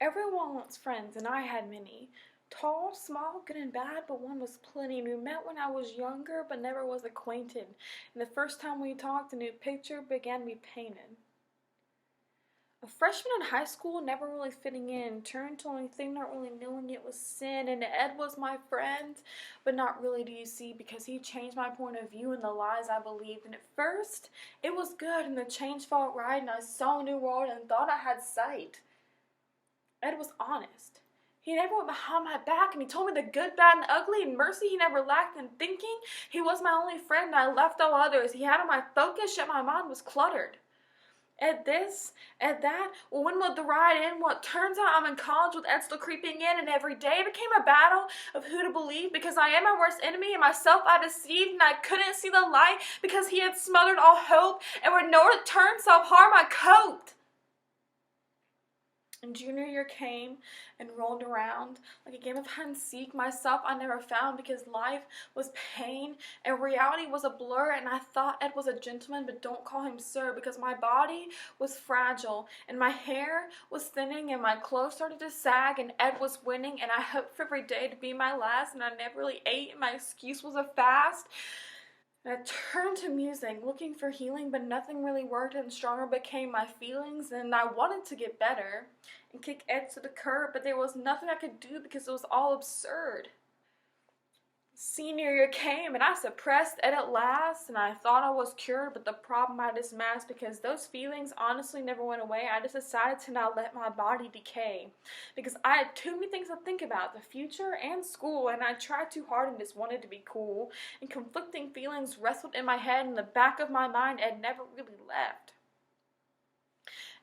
Everyone wants friends, and I had many. Tall, small, good and bad, but one was plenty. We met when I was younger, but never was acquainted. And the first time we talked, a new picture began to be painted. A freshman in high school, never really fitting in, turned to only thing not really knowing it was sin, and Ed was my friend, but not really, do you see, because he changed my point of view and the lies I believed. And at first, it was good, and the change felt right, and I saw a new world and thought I had sight. Ed was honest. He never went behind my back, and he told me the good, bad, and ugly, and mercy he never lacked in thinking. He was my only friend, and I left all others. He had on my focus, yet my mind was cluttered. Ed this, Ed that, well, when would the ride end? Well, it turns out I'm in college with Ed still creeping in, and every day became a battle of who to believe, because I am my worst enemy, and myself I deceived, and I couldn't see the light, because he had smothered all hope, and with nowhere to turn, self-harm I coped. And junior year came and rolled around like a game of hide and seek. Myself I never found, because life was pain and reality was a blur, and I thought Ed was a gentleman, but don't call him sir, because my body was fragile and my hair was thinning and my clothes started to sag, and Ed was winning, and I hoped for every day to be my last, and I never really ate, and my excuse was a fast. And I turned to music, looking for healing, but nothing really worked, and stronger became my feelings, and I wanted to get better and kick Ed to the curb, but there was nothing I could do because it was all absurd. Senior year came, and I suppressed Ed at last, and I thought I was cured, but the problem I just masked, because those feelings honestly never went away. I just decided to not let my body decay, because I had too many things to think about, the future and school, and I tried too hard and just wanted to be cool, and conflicting feelings wrestled in my head, and in the back of my mind Ed never really left.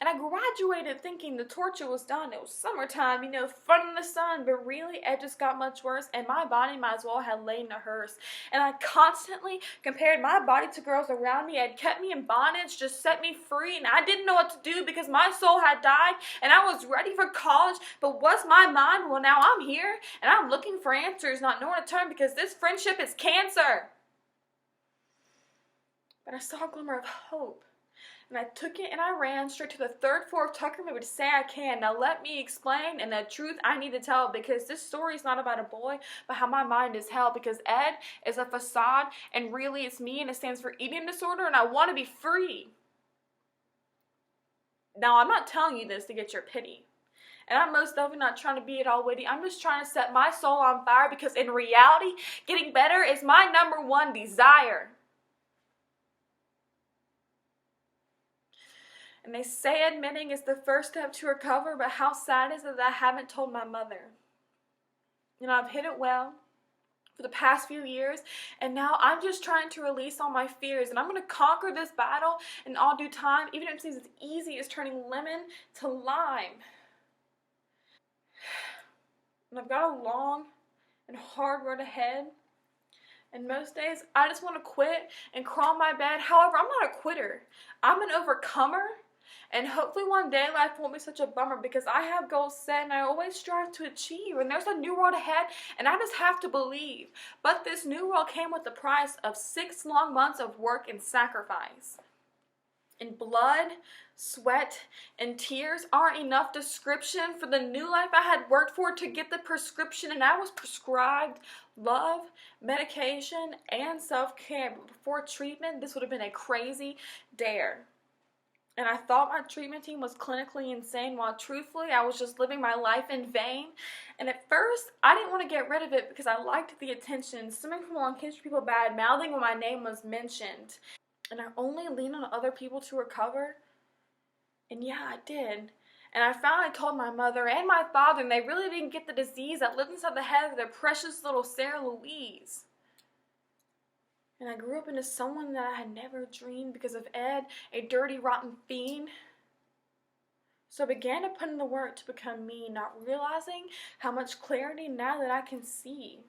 And I graduated thinking the torture was done. It was summertime, fun in the sun. But really, it just got much worse. And my body might as well have laid in a hearse. And I constantly compared my body to girls around me. It kept me in bondage, just set me free. And I didn't know what to do because my soul had died. And I was ready for college. But what's my mind? Well, now I'm here. And I'm looking for answers, not knowing to turn, because this friendship is cancer. But I saw a glimmer of hope. And I took it and I ran straight to the third floor of Tucker Movie to say I can. Now let me explain, and the truth I need to tell, because this story is not about a boy, but how my mind is held, because Ed is a facade, and really it's me, and it stands for eating disorder, and I want to be free. Now I'm not telling you this to get your pity. And I'm most definitely not trying to be it all witty. I'm just trying to set my soul on fire, because in reality, getting better is my number one desire. And they say admitting is the first step to recover, but how sad is it that I haven't told my mother? I've hid it well for the past few years, and now I'm just trying to release all my fears, and I'm going to conquer this battle in all due time, even if it seems as easy as turning lemon to lime. And I've got a long and hard road ahead, and most days I just want to quit and crawl in my bed. However, I'm not a quitter. I'm an overcomer. And hopefully one day life won't be such a bummer, because I have goals set and I always strive to achieve. And there's a new world ahead, and I just have to believe. But this new world came with the price of 6 long months of work and sacrifice. And blood, sweat, and tears aren't enough description for the new life I had worked for to get the prescription. And I was prescribed love, medication, and self-care. But before treatment, this would have been a crazy dare. And I thought my treatment team was clinically insane, while truthfully I was just living my life in vain. And at first, I didn't want to get rid of it because I liked the attention stemming from long history, people bad-mouthing when my name was mentioned. And I only leaned on other people to recover. And yeah, I did. And I finally told my mother and my father, and they really didn't get the disease that lived inside the head of their precious little Sarah Louise. And I grew up into someone that I had never dreamed because of Ed, a dirty, rotten fiend. So I began to put in the work to become me, not realizing how much clarity now that I can see.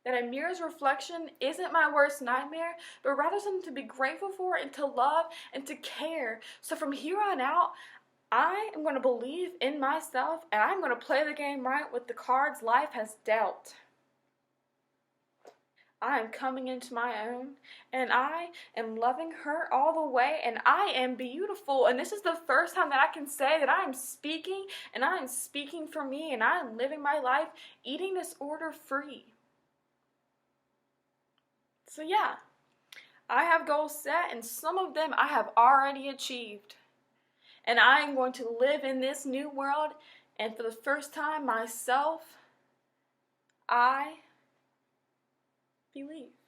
That a mirror's reflection isn't my worst nightmare, but rather something to be grateful for and to love and to care. So from here on out, I am going to believe in myself, and I'm going to play the game right with the cards life has dealt. I am coming into my own, and I am loving her all the way, and I am beautiful. And this is the first time that I can say that I am speaking, and I am speaking for me, and I am living my life eating disorder free. So yeah, I have goals set, and some of them I have already achieved. And I am going to live in this new world, and for the first time myself, I believe.